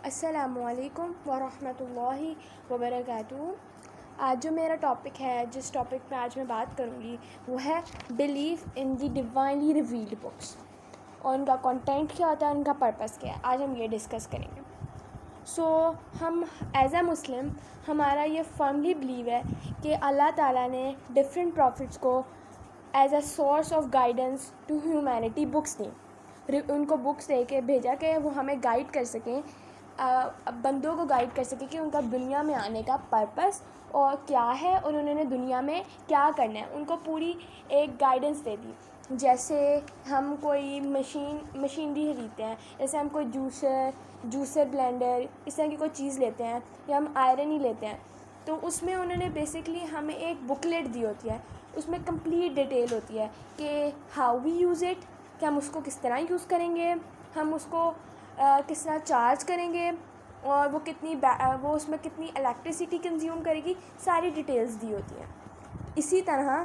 السلام علیکم ورحمۃ اللہ وبرکاتہ۔ آج جو میرا ٹاپک ہے، جس ٹاپک پہ آج میں بات کروں گی، وہ ہے belief in the divinely revealed books, اور ان کا کنٹینٹ کیا ہوتا ہے، ان کا پرپس کیا ہے، آج ہم یہ ڈسکس کریں گے۔ ہم ایز اے مسلم ہمارا یہ فرملی بلیو ہے کہ اللہ تعالیٰ نے ڈفرینٹ پروفٹس کو as a source of guidance to humanity books دیں، ان کو بکس دے کے بھیجا کہ وہ ہمیں گائیڈ کر سکیں، بندوں کو گائیڈ کر سکے کہ ان کا دنیا میں آنے کا پرپس اور کیا ہے، اور انہوں نے دنیا میں کیا کرنا ہے، ان کو پوری ایک گائیڈنس دے دی۔ جیسے ہم کوئی مشینری خریدتے ہیں، جیسے ہم کوئی جوسر بلینڈر اس طرح کی کوئی چیز لیتے ہیں، یا ہم آئرن ہی لیتے ہیں، تو اس میں انہوں نے بیسکلی ہمیں ایک بکلیٹ دی ہوتی ہے، اس میں کمپلیٹ ڈیٹیل ہوتی ہے کہ ہاؤ وی یوز اٹ، کہ ہم اس کو کس طرح یوز کریں گے، ہم اس کو کس طرح چارج کریں گے، اور وہ اس میں کتنی الیکٹریسٹی کنزیوم کرے گی، ساری ڈیٹیلز دی ہوتی ہیں۔ اسی طرح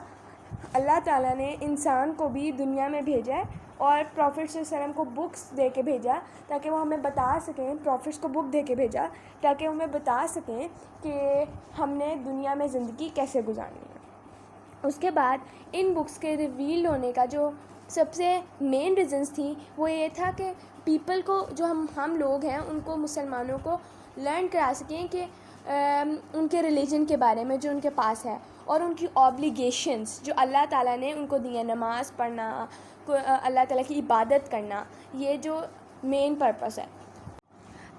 اللہ تعالیٰ نے انسان کو بھی دنیا میں بھیجا ہے، اور پروفٹ صلی اللہ علیہ وسلم کو بکس دے کے بھیجا تاکہ وہ ہمیں بتا سکیں، پروفٹس کو بک دے کے بھیجا تاکہ وہ ہمیں بتا سکیں کہ ہم نے دنیا میں زندگی کیسے گزارنی ہے۔ اس کے بعد ان بکس کے ریویلڈ ہونے کا جو سب سے مین ریزنس تھی، وہ یہ تھا کہ پیپل کو، جو ہم لوگ ہیں، ان کو، مسلمانوں کو لرن کرا سکیں کہ ان کے ریلیجن کے بارے میں جو ان کے پاس ہے، اور ان کی آبلیگیشنز جو اللہ تعالیٰ نے ان کو دی ہیں، نماز پڑھنا، اللہ تعالیٰ کی عبادت کرنا، یہ جو مین پرپس ہے۔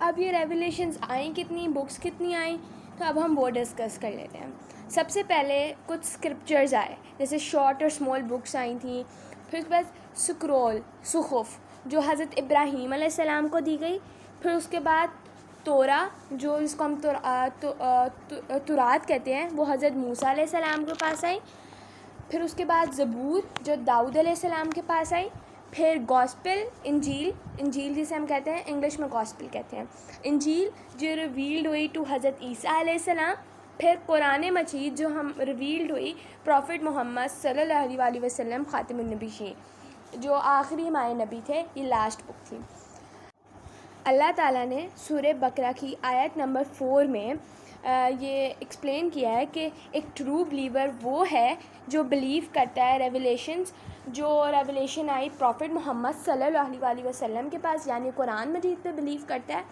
اب یہ ریویلیشنز آئیں کتنی، بکس کتنی آئیں، تو اب ہم وہ ڈسکس کر لیتے ہیں۔ سب سے پہلے کچھ اسکرپچرز آئے، جیسے شارٹ اور اسمال بکس آئی تھیں، پھر اس کے بعد صحف جو حضرت ابراہیم علیہ السلام کو دی گئی، پھر اس کے بعد تورا، جو جس کو ہم تورات کہتے ہیں، وہ حضرت موسیٰ علیہ السلام کے پاس آئی، پھر اس کے بعد زبور جو داؤد علیہ السلام کے پاس آئی، پھر گاسپل، انجیل جسے ہم کہتے ہیں، انگلش میں گاسپل کہتے ہیں، انجیل جو ریویلڈ ہوئی ٹو حضرت عیسیٰ علیہ السلام، پھر قرآن مجید جو ہم ریویلڈ ہوئی پروفٹ محمد صلی اللہ علیہ وسلم، خاتم النبیین، جو آخری ہمارے نبی تھے، یہ لاسٹ بک تھی۔ اللہ تعالیٰ نے سورہ بقرہ کی آیت نمبر 4 میں یہ ایکسپلین کیا ہے کہ ایک ٹرو بلیور وہ ہے جو بلیو کرتا ہے ریویلیشن آئی پروفٹ محمد صلی اللہ علیہ وسلم کے پاس، یعنی قرآن مجید پہ بلیو کرتا ہے،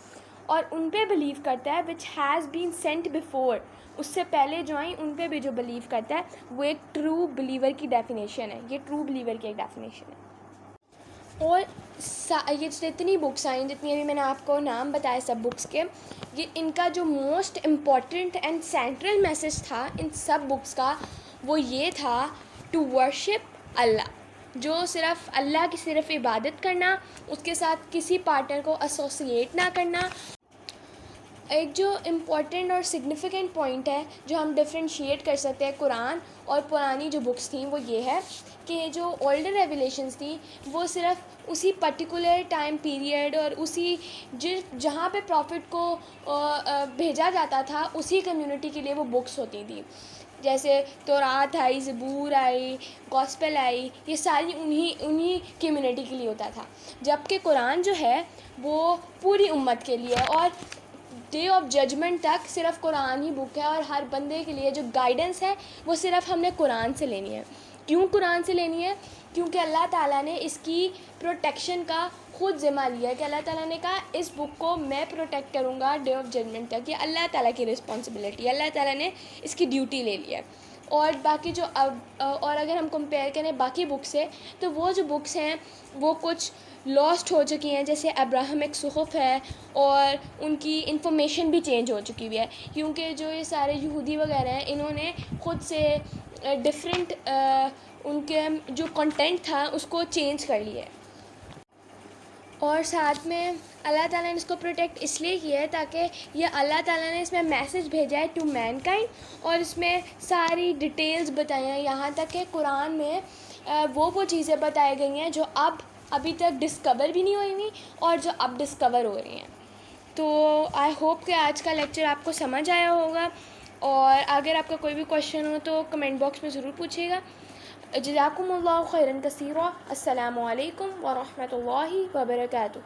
اور ان پہ بلیو کرتا ہے which has been sent before, اس سے پہلے جو آئیں ان پہ بھی جو بلیو کرتا ہے، وہ ایک ٹرو بلیور کی ڈیفینیشن ہے، یہ ٹرو بلیور کی ایک ڈیفینیشن ہے۔ اور یہ جتنی بکس آئیں، جتنی ابھی میں نے آپ کو نام بتایا سب بکس کے، یہ ان کا جو most important and central message تھا ان سب بکس کا، وہ یہ تھا ٹو ورشپ اللہ، جو صرف اللہ کی صرف عبادت کرنا، اس کے ساتھ کسی پارٹنر کو ایسوسیٹ نہ کرنا۔ ایک جو امپورٹنٹ اور سگنیفیکنٹ پوائنٹ ہے جو ہم ڈفرینشیٹ کر سکتے ہیں قرآن اور پرانی جو بکس تھیں، وہ یہ ہے کہ جو اولڈر ریویلیشنز تھیں، وہ صرف اسی پرٹیکولر ٹائم پیریڈ اور اسی جہاں پہ پروفٹ کو بھیجا جاتا تھا، اسی کمیونٹی کے لیے وہ بکس ہوتی تھیں۔ جیسے تورات آئی، زبور آئی، گاسپل آئی، یہ ساری انہی کمیونٹی کے لیے ہوتا تھا، جبکہ قرآن جو ہے وہ پوری امت کے لیے، اور ڈے آف ججمنٹ تک صرف قرآن ہی بک ہے، اور ہر بندے کے لیے جو گائیڈنس ہے وہ صرف ہم نے قرآن سے لینی ہے۔ کیوں قرآن سے لینی ہے؟ کیونکہ اللہ تعالیٰ نے اس کی پروٹیکشن کا خود ذمہ لیا ہے، کہ اللہ تعالیٰ نے کہا اس بک کو میں پروٹیکٹ کروں گا ڈے آف ججمنٹ تک، یہ اللہ تعالیٰ کی رسپانسبلٹی ہے، اللہ تعالیٰ نے اس کی ڈیوٹی لے لی ہے۔ اور باقی اور اگر ہم کمپیئر کریں باقی بک سے، تو وہ جو بکس ہیں وہ کچھ لاسٹ ہو چکی ہیں، جیسے ابراہمک صحف ہے، اور ان کی انفارمیشن بھی چینج ہو چکی ہوئی ہے، کیونکہ جو یہ سارے یہودی وغیرہ ہیں، انہوں نے خود سے ڈفرینٹ ان کے جو کنٹینٹ تھا اس کو چینج کر لیا ہے۔ اور ساتھ میں اللہ تعالیٰ نے اس کو پروٹیکٹ اس لیے کیا ہے تاکہ یہ اللہ تعالیٰ نے اس میں میسیج بھیجا ہے ٹو مین کائنڈ، اور اس میں ساری ڈیٹیلز بتائی ہیں، یہاں تک کہ قرآن میں وہ چیزیں بتائی گئی ہیں جو ابھی تک ڈسکور بھی نہیں ہوئی ہوئی، اور جو اب ڈسکور ہو رہی ہیں۔ تو آئی ہوپ کہ آج کا لیکچر آپ کو سمجھ آیا ہوگا، اور اگر آپ کا کوئی بھی کویشچن ہو تو کمنٹ باکس میں ضرور پوچھیے گا۔ جزاکم اللہ خیرا کثیرا۔ السلام علیکم ورحمۃ اللہ وبرکاتہ۔